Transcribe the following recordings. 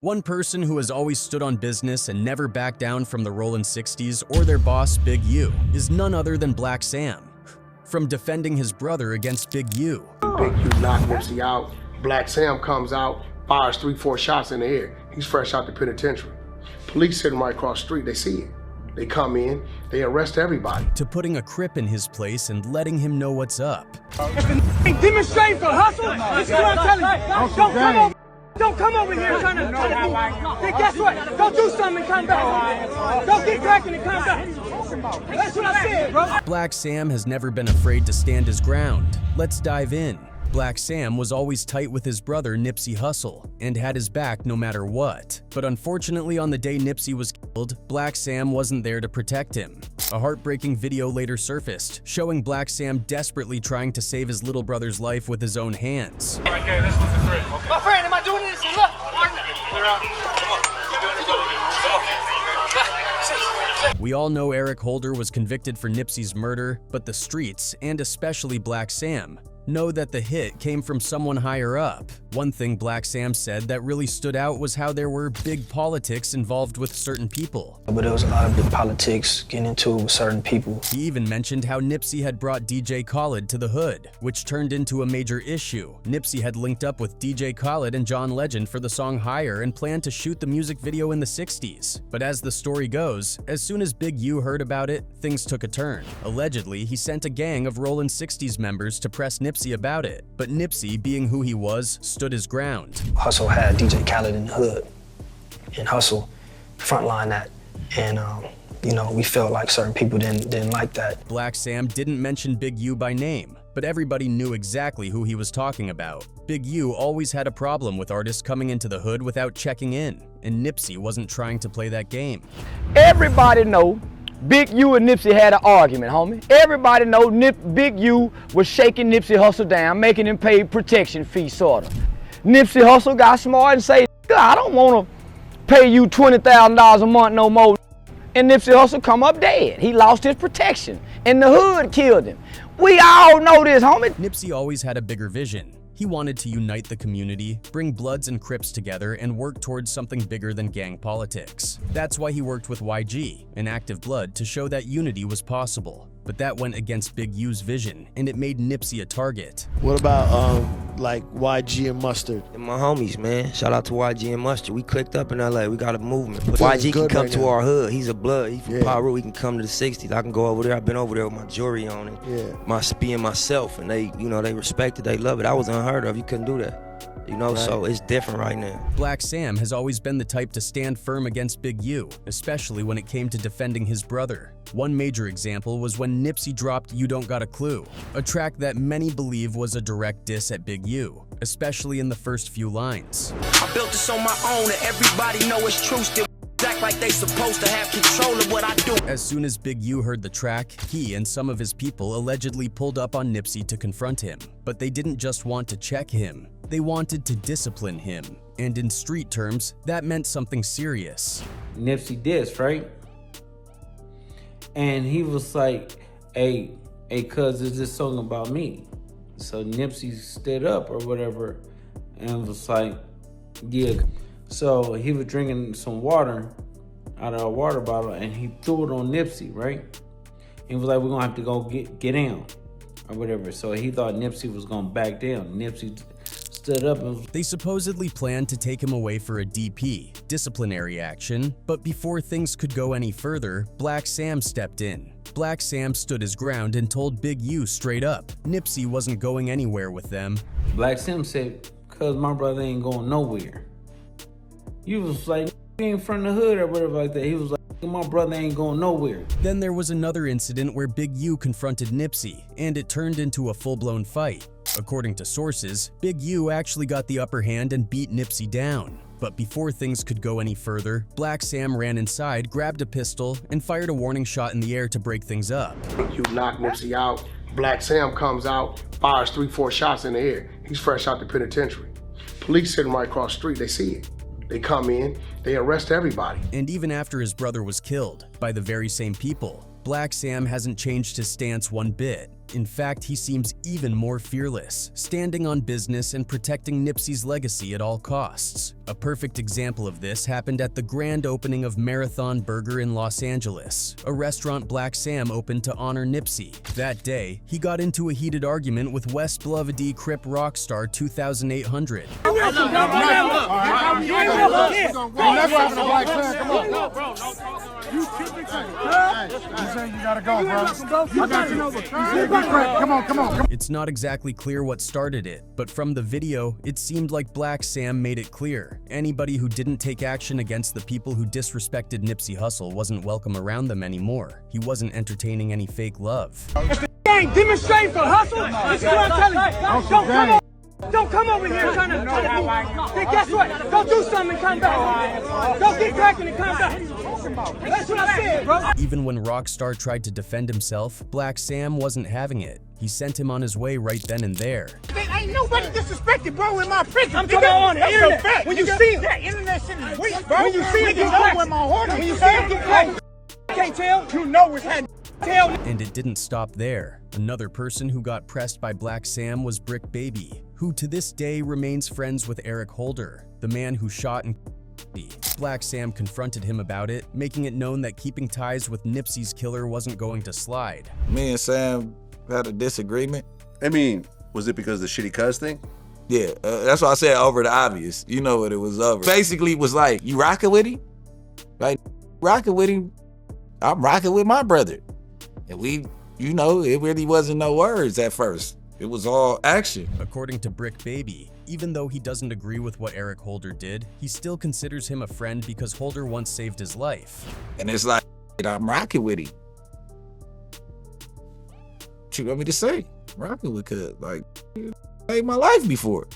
One person who has always stood on business and never backed down from the Rollin 60s or their boss Big U is none other than Blacc Sam. From defending his brother against Big U. Big U knocked Nipsey out. Blacc Sam comes out, fires 3-4 shots in the air. He's fresh out the penitentiary. Police sitting right across the street, they see it. They come in, they arrest everybody. To putting a Crip in his place and letting him know what's up. Demonstrate for Hussle. This is what I'm telling you. Don't come over here trying to do. Then guess what? Don't do something and come back. Don't get cracking and come back. That's what I said, bro. Blacc Sam has never been afraid to stand his ground. Let's dive in. Blacc Sam was always tight with his brother Nipsey Hussle and had his back no matter what. But unfortunately, on the day Nipsey was killed, Blacc Sam wasn't there to protect him. A heartbreaking video later surfaced, showing Blacc Sam desperately trying to save his little brother's life with his own hands. Okay, this was the threat. Okay. My friend, am I doing this? Look. We all know Eric Holder was convicted for Nipsey's murder, but the streets, and especially Blacc Sam, know that the hit came from someone higher up. One thing Blacc Sam said that really stood out was how there were big politics involved with certain people. But there was a lot of big politics getting into it with certain people. He even mentioned how Nipsey had brought DJ Khaled to the hood, which turned into a major issue. Nipsey had linked up with DJ Khaled and John Legend for the song Higher and planned to shoot the music video in the 60s. But as the story goes, as soon as Big U heard about it, things took a turn. Allegedly, he sent a gang of Rollin 60s members to press Nipsey about it, but Nipsey, being who he was, stood his ground. Hussle had DJ Khaled in the hood, and Hussle frontline that, and you know, we felt like certain people didn't like that. Blacc Sam didn't mention Big U by name, but everybody knew exactly who he was talking about. Big U always had a problem with artists coming into the hood without checking in, and Nipsey wasn't trying to play that game. Everybody know Big U and Nipsey had an argument, homie. Everybody know Big U was shaking Nipsey Hussle down, making him pay protection fee, sorta. Nipsey Hussle got smart and said, I don't want to pay you $20,000 a month no more. And Nipsey Hussle come up dead. He lost his protection, and the hood killed him. We all know this, homie. Nipsey always had a bigger vision. He wanted to unite the community, bring Bloods and Crips together, and work towards something bigger than gang politics. That's why he worked with YG, an active Blood, to show that unity was possible. But that went against Big U's vision, and it made Nipsey a target. What about like YG and Mustard? And my homies, man. Shout out to YG and Mustard. We clicked up in LA. We got a movement. YG can come to our hood. He's a Blood. He's from Peru. He can come to the 60s. I can go over there. I've been over there with my jewelry on it. My being myself, and they, you know, they respect it. They love it. I was unheard of. You couldn't do that. You know, so it's different right now. Blacc Sam has always been the type to stand firm against Big U, especially when it came to defending his brother. One major example was when Nipsey dropped You Don't Got a Clue, a track that many believe was a direct diss at Big U, especially in the first few lines. I built this on my own and everybody know it's true. Still act like they supposed to have control of what I do. As soon as Big U heard the track, he and some of his people allegedly pulled up on Nipsey to confront him. But they didn't just want to check him, they wanted to discipline him. And in street terms, that meant something serious. Nipsey dissed, right? And he was like, hey, cuz, is this song about me? So Nipsey stood up or whatever and was like, yeah. So he was drinking some water out of a water bottle and he threw it on Nipsey, right? He was like, we're gonna have to go get down or whatever. So he thought Nipsey was gonna back down. Nipsey stood up and they supposedly planned to take him away for a DP, disciplinary action, but before things could go any further, Blacc Sam stepped in. Blacc Sam stood his ground and told Big U straight up, Nipsey wasn't going anywhere with them. Blacc Sam said, cuz my brother ain't going nowhere. You was like, ain't from the hood or whatever like that. He was like, my brother ain't going nowhere. Then there was another incident where Big U confronted Nipsey, and it turned into a full-blown fight. According to sources, Big U actually got the upper hand and beat Nipsey down. But before things could go any further, Blacc Sam ran inside, grabbed a pistol, and fired a warning shot in the air to break things up. You knock Nipsey out, Blacc Sam comes out, fires 3-4 shots in the air. He's fresh out the penitentiary. Police sitting right across the street, they see it. They come in, they arrest everybody. And even after his brother was killed by the very same people, Blacc Sam hasn't changed his stance one bit. In fact, he seems even more fearless, standing on business and protecting Nipsey's legacy at all costs. A perfect example of this happened at the grand opening of Marathon Burger in Los Angeles, a restaurant Blacc Sam opened to honor Nipsey. That day, he got into a heated argument with West Blovedy Crip rock star 2800. It's not exactly clear what started it, but from the video, it seemed like Blacc Sam made it clear. Anybody who didn't take action against the people who disrespected Nipsey Hussle wasn't welcome around them anymore. He wasn't entertaining any fake love. If the gang demonstrating for Hussle, this is what I'm telling you. Don't come over here trying to then guess what? Go do something and come back. Go get cracking and come back. That's what I said, bro. Even when Rockstar tried to defend himself, Blacc Sam wasn't having it. He sent him on his way right then and there. Ain't nobody disrespected, bro, in my prison. I'm talking on the internet. When you see him, that internet shit is weak, bro. When you see him, get cracked. When you see him, get cracked. Can't tell. You know it's had tell. And it didn't stop there. Another person who got pressed by Blacc Sam was Brick Baby, who to this day remains friends with Eric Holder, the man who shot and Blacc Sam confronted him about it, making it known that keeping ties with Nipsey's killer wasn't going to slide. Me and Sam had a disagreement. I mean, was it because of the shitty cuz thing? Yeah, that's why I said over the obvious. You know what it was over. Basically, it was like, you rocking with him? Like, rocking with him, I'm rocking with my brother. And we, you know, it really wasn't no words at first. It was all action. According to Brick Baby, even though he doesn't agree with what Eric Holder did, he still considers him a friend because Holder once saved his life. And it's like, I'm rocking with him. What you want me to say? Rocking with cuz, like, he saved my life before.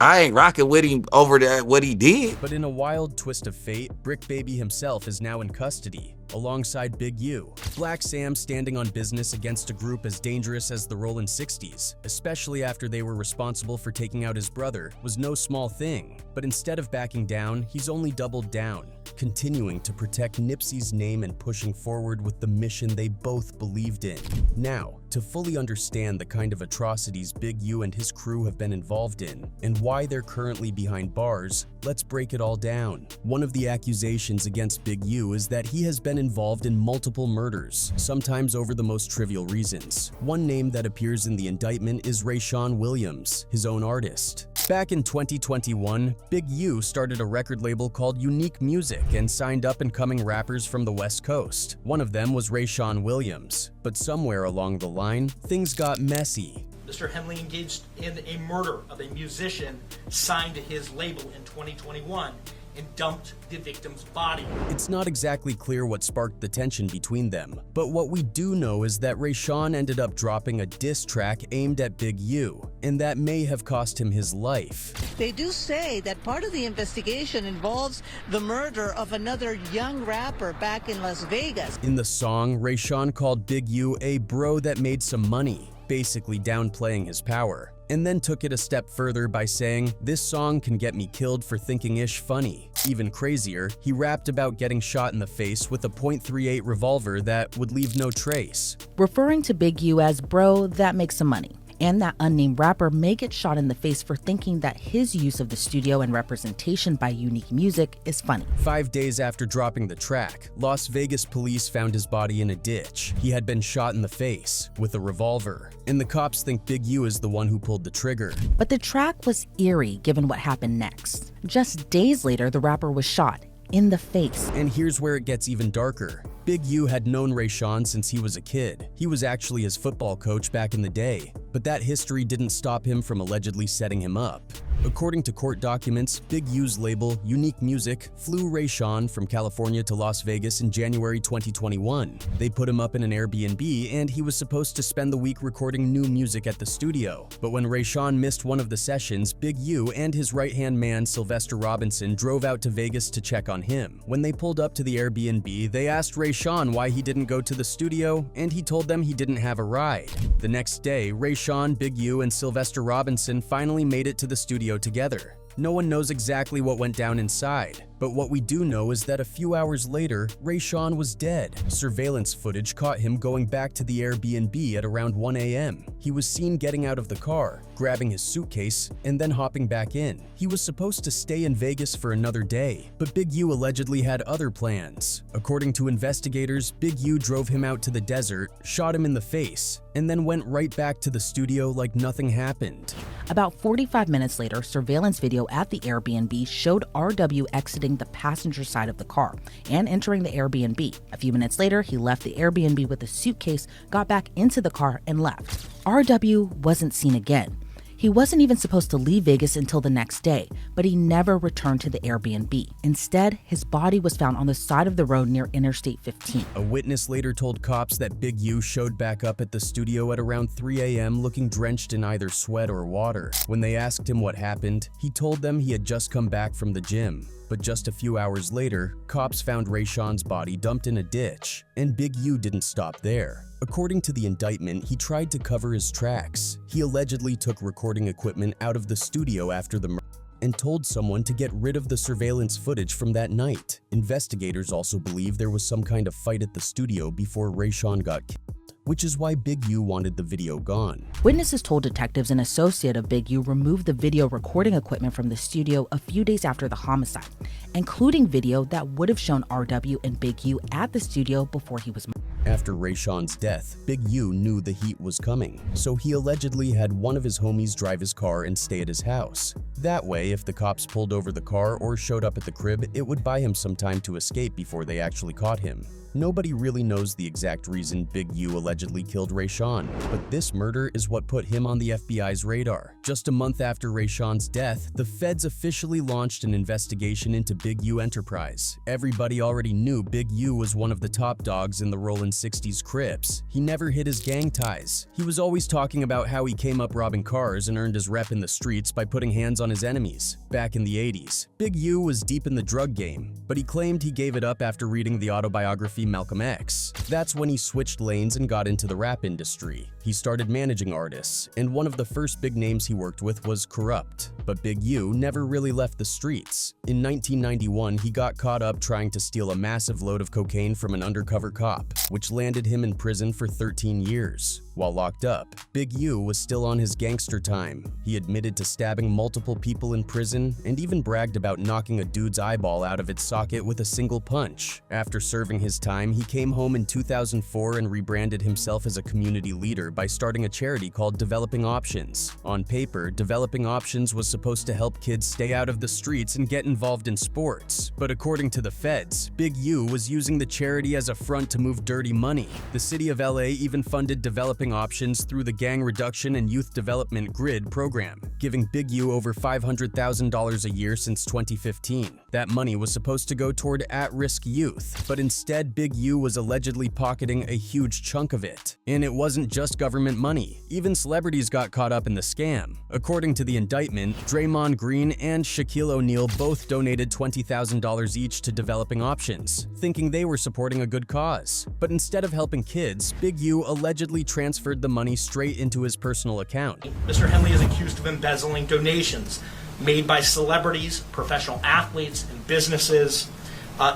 I ain't rocking with him over that what he did. But in a wild twist of fate, Brick Baby himself is now in custody, alongside Big U. Blacc Sam standing on business against a group as dangerous as the Rollin 60s, especially after they were responsible for taking out his brother, was no small thing. But instead of backing down, he's only doubled down, continuing to protect Nipsey's name and pushing forward with the mission they both believed in. Now, to fully understand the kind of atrocities Big U and his crew have been involved in, and why they're currently behind bars, let's break it all down. One of the accusations against Big U is that he has been involved in multiple murders, sometimes over the most trivial reasons. One name that appears in the indictment is Rayshawn Williams, his own artist. Back in 2021, Big U started a record label called Unique Music and signed up-and-coming rappers from the West Coast. One of them was Rayshawn Williams, but somewhere along the line, things got messy. Mr. Henley engaged in a murder of a musician signed to his label in 2021 and dumped the victim's body. It's not exactly clear what sparked the tension between them, but what we do know is that Rayshawn ended up dropping a diss track aimed at Big U, and that may have cost him his life. They do say that part of the investigation involves the murder of another young rapper back in Las Vegas. In the song, Rayshawn called Big U a bro that made some money, basically downplaying his power, and then took it a step further by saying, "This song can get me killed for thinking ish funny." Even crazier, he rapped about getting shot in the face with a .38 revolver that would leave no trace. Referring to Big U as bro that makes some money, and that unnamed rapper may get shot in the face for thinking that his use of the studio and representation by Unique Music is funny. 5 days after dropping the track, Las Vegas police found his body in a ditch. He had been shot in the face with a revolver, and the cops think Big U is the one who pulled the trigger. But the track was eerie given what happened next. Just days later, the rapper was shot in the face. And here's where it gets even darker. Big U had known Rayshawn since he was a kid. He was actually his football coach back in the day, but that history didn't stop him from allegedly setting him up. According to court documents, Big U's label, Unique Music, flew Rayshawn from California to Las Vegas in January 2021. They put him up in an Airbnb, and he was supposed to spend the week recording new music at the studio. But when Rayshawn missed one of the sessions, Big U and his right-hand man, Sylvester Robinson, drove out to Vegas to check on him. When they pulled up to the Airbnb, they asked Rayshawn why he didn't go to the studio, and he told them he didn't have a ride. The next day, Rayshawn, Big U, and Sylvester Robinson finally made it to the studio together. No one knows exactly what went down inside, But what we do know is that a few hours later, Rayshawn was dead. Surveillance footage caught him going back to the Airbnb at around 1 a.m. He was seen getting out of the car, grabbing his suitcase, and then hopping back in. He was supposed to stay in Vegas for another day, but Big U allegedly had other plans. According to investigators, Big U drove him out to the desert, shot him in the face, and then went right back to the studio like nothing happened. About 45 minutes later, surveillance video at the Airbnb showed RW exiting the passenger side of the car and entering the Airbnb. A few minutes later, he left the Airbnb with a suitcase, got back into the car, and left. RW wasn't seen again. He wasn't even supposed to leave Vegas until the next day, but he never returned to the Airbnb. Instead, his body was found on the side of the road near Interstate 15. A witness later told cops that Big U showed back up at the studio at around 3 a.m. looking drenched in either sweat or water. When they asked him what happened, he told them he had just come back from the gym. But just a few hours later, cops found Rayshawn's body dumped in a ditch, and Big U didn't stop there. According to the indictment, he tried to cover his tracks. He allegedly took recording equipment out of the studio after the murder and told someone to get rid of the surveillance footage from that night. Investigators also believe there was some kind of fight at the studio before Rayshawn got killed, which is why Big U wanted the video gone. Witnesses told detectives an associate of Big U removed the video recording equipment from the studio a few days after the homicide, including video that would have shown RW and Big U at the studio before he was murdered. After Rayshawn's death, Big U knew the heat was coming, so he allegedly had one of his homies drive his car and stay at his house. That way, if the cops pulled over the car or showed up at the crib, it would buy him some time to escape before they actually caught him. Nobody really knows the exact reason Big U allegedly killed Rayshawn, but this murder is what put him on the FBI's radar. Just a month after Rayshawn's death, the feds officially launched an investigation into Big U Enterprise. Everybody already knew Big U was one of the top dogs in the Rollin 60s Crips. He never hid his gang ties. He was always talking about how he came up robbing cars and earned his rep in the streets by putting hands on his enemies. Back in the 80s, Big U was deep in the drug game, but he claimed he gave it up after reading the autobiography Malcolm X. That's when he switched lanes and got into the rap industry. He started managing artists, and one of the first big names he worked with was Corrupt. But Big U never really left the streets. In 1991, he got caught up trying to steal a massive load of cocaine from an undercover cop, which landed him in prison for 13 years. While locked up, Big U was still on his gangster time. He admitted to stabbing multiple people in prison and even bragged about knocking a dude's eyeball out of its socket with a single punch. After serving his time, he came home in 2004 and rebranded himself as a community leader by starting a charity called Developing Options. On paper, Developing Options was supposed to help kids stay out of the streets and get involved in sports. But according to the feds, Big U was using the charity as a front to move dirty money. The city of LA even funded Developing Options through the Gang Reduction and Youth Development GRID program, giving Big U over $500,000 a year since 2015. That money was supposed to go toward at-risk youth, but instead Big U was allegedly pocketing a huge chunk of it. And it wasn't just government money. Even celebrities got caught up in the scam. According to the indictment, Draymond Green and Shaquille O'Neal both donated $20,000 each to Developing Options, thinking they were supporting a good cause. But instead of helping kids, Big U allegedly transferred the money straight into his personal account. Mr. Henley is accused of embezzling donations made by celebrities, professional athletes, and businesses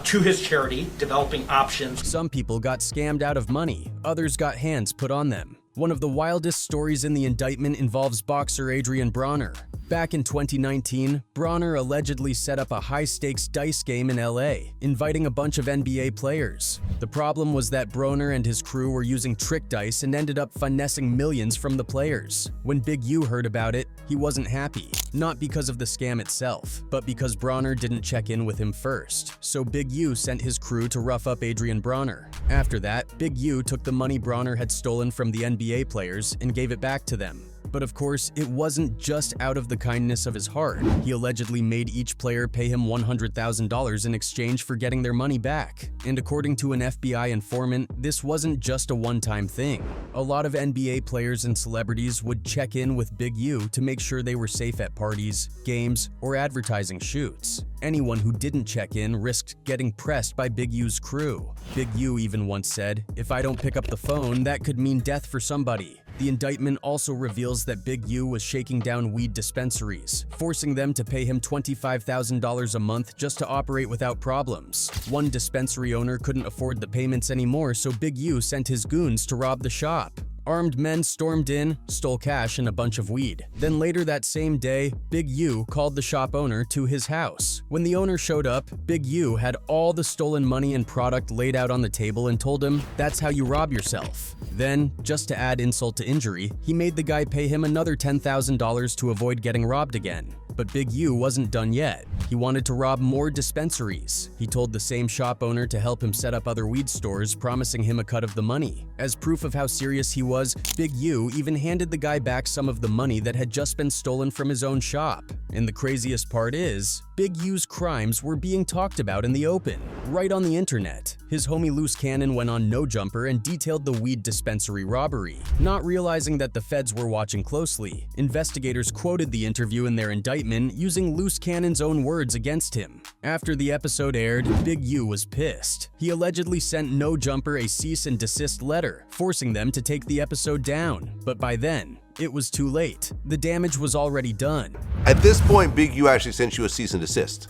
to his charity, Developing Options. Some people got scammed out of money, others got hands put on them. One of the wildest stories in the indictment involves boxer Adrien Broner. Back in 2019, Broner allegedly set up a high-stakes dice game in LA, inviting a bunch of NBA players. The problem was that Broner and his crew were using trick dice and ended up finessing millions from the players. When Big U heard about it, he wasn't happy. Not because of the scam itself, but because Broner didn't check in with him first. So Big U sent his crew to rough up Adrien Broner. After that, Big U took the money Broner had stolen from the NBA players and gave it back to them. But of course, it wasn't just out of the kindness of his heart. He allegedly made each player pay him $100,000 in exchange for getting their money back. And according to an FBI informant, this wasn't just a one-time thing. A lot of NBA players and celebrities would check in with Big U to make sure they were safe at parties, games, or advertising shoots. Anyone who didn't check in risked getting pressed by Big U's crew. Big U even once said, "If I don't pick up the phone, that could mean death for somebody." The indictment also reveals that Big U was shaking down weed dispensaries, forcing them to pay him $25,000 a month just to operate without problems. One dispensary owner couldn't afford the payments anymore, so Big U sent his goons to rob the shop. Armed men stormed in, stole cash and a bunch of weed. Then later that same day, Big U called the shop owner to his house. When the owner showed up, Big U had all the stolen money and product laid out on the table and told him, "That's how you rob yourself." Then, just to add insult to injury, he made the guy pay him another $10,000 to avoid getting robbed again. But Big U wasn't done yet. He wanted to rob more dispensaries. He told the same shop owner to help him set up other weed stores, promising him a cut of the money. As proof of how serious he was, Big U even handed the guy back some of the money that had just been stolen from his own shop. And the craziest part is, Big U's crimes were being talked about in the open, right on the internet. His homie Luce Cannon went on No Jumper and detailed the weed dispensary robbery. Not realizing that the feds were watching closely, investigators quoted the interview in their indictment using Luce Cannon's own words against him. After the episode aired, Big U was pissed. He allegedly sent No Jumper a cease and desist letter, forcing them to take the episode down. But by then, it was too late. The damage was already done. At this point, Big U actually sent you a cease and desist.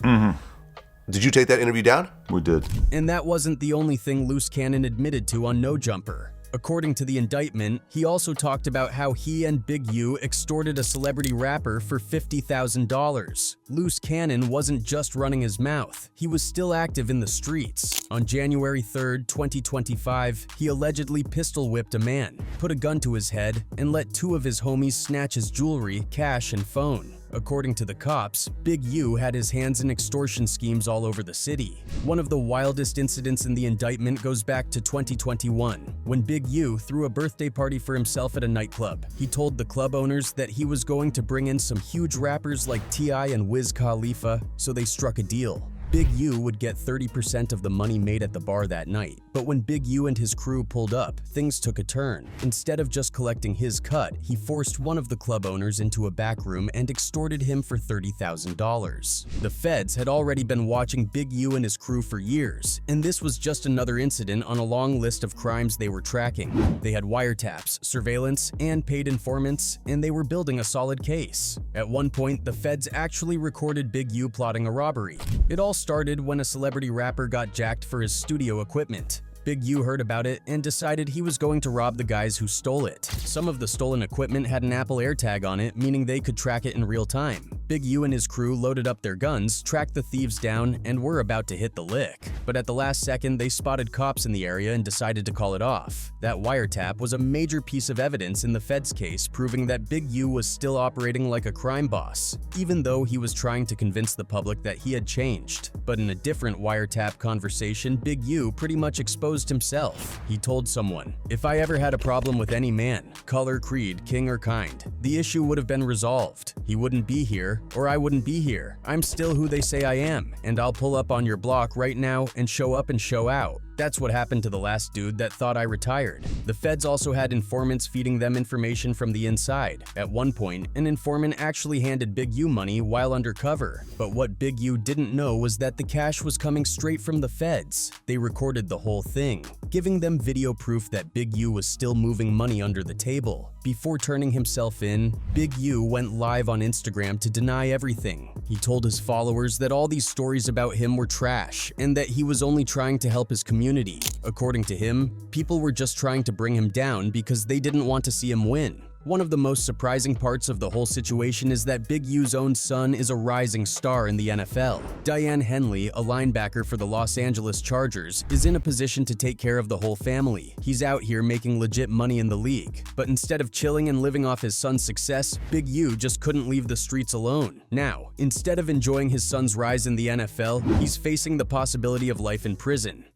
Did you take that interview down? We did. And that wasn't the only thing Luce Cannon admitted to on No Jumper. According to the indictment, he also talked about how he and Big U extorted a celebrity rapper for $50,000. Luce Cannon wasn't just running his mouth, he was still active in the streets. On January 3rd, 2025, he allegedly pistol whipped a man, put a gun to his head, and let two of his homies snatch his jewelry, cash, and phone. According to the cops, Big U had his hands in extortion schemes all over the city. One of the wildest incidents in the indictment goes back to 2021, when Big U threw a birthday party for himself at a nightclub. He told the club owners that he was going to bring in some huge rappers like T.I. and Wiz Khalifa, so they struck a deal. Big U would get 30% of the money made at the bar that night. But when Big U and his crew pulled up, things took a turn. Instead of just collecting his cut, he forced one of the club owners into a back room and extorted him for $30,000. The feds had already been watching Big U and his crew for years, and this was just another incident on a long list of crimes they were tracking. They had wiretaps, surveillance, and paid informants, and they were building a solid case. At one point, the feds actually recorded Big U plotting a robbery. It all started when a celebrity rapper got jacked for his studio equipment. Big U heard about it and decided he was going to rob the guys who stole it. Some of the stolen equipment had an Apple AirTag on it, meaning they could track it in real time. Big U and his crew loaded up their guns, tracked the thieves down, and were about to hit the lick. But at the last second, they spotted cops in the area and decided to call it off. That wiretap was a major piece of evidence in the feds' case, proving that Big U was still operating like a crime boss, even though he was trying to convince the public that he had changed. But in a different wiretap conversation, Big U pretty much exposed himself. He told someone, "If I ever had a problem with any man, color, creed, king, or kind, the issue would have been resolved. He wouldn't be here, or I wouldn't be here. I'm still who they say I am, and I'll pull up on your block right now and show up and show out." That's what happened to the last dude that thought I retired. The feds also had informants feeding them information from the inside. At one point, an informant actually handed Big U money while undercover. But what Big U didn't know was that the cash was coming straight from the feds. They recorded the whole thing, giving them video proof that Big U was still moving money under the table. Before turning himself in, Big U went live on Instagram to deny everything. He told his followers that all these stories about him were trash and that he was only trying to help his community. According to him, people were just trying to bring him down because they didn't want to see him win. One of the most surprising parts of the whole situation is that Big U's own son is a rising star in the NFL. Diane Henley, a linebacker for the Los Angeles Chargers, is in a position to take care of the whole family. He's out here making legit money in the league. But instead of chilling and living off his son's success, Big U just couldn't leave the streets alone. Now, instead of enjoying his son's rise in the NFL, he's facing the possibility of life in prison.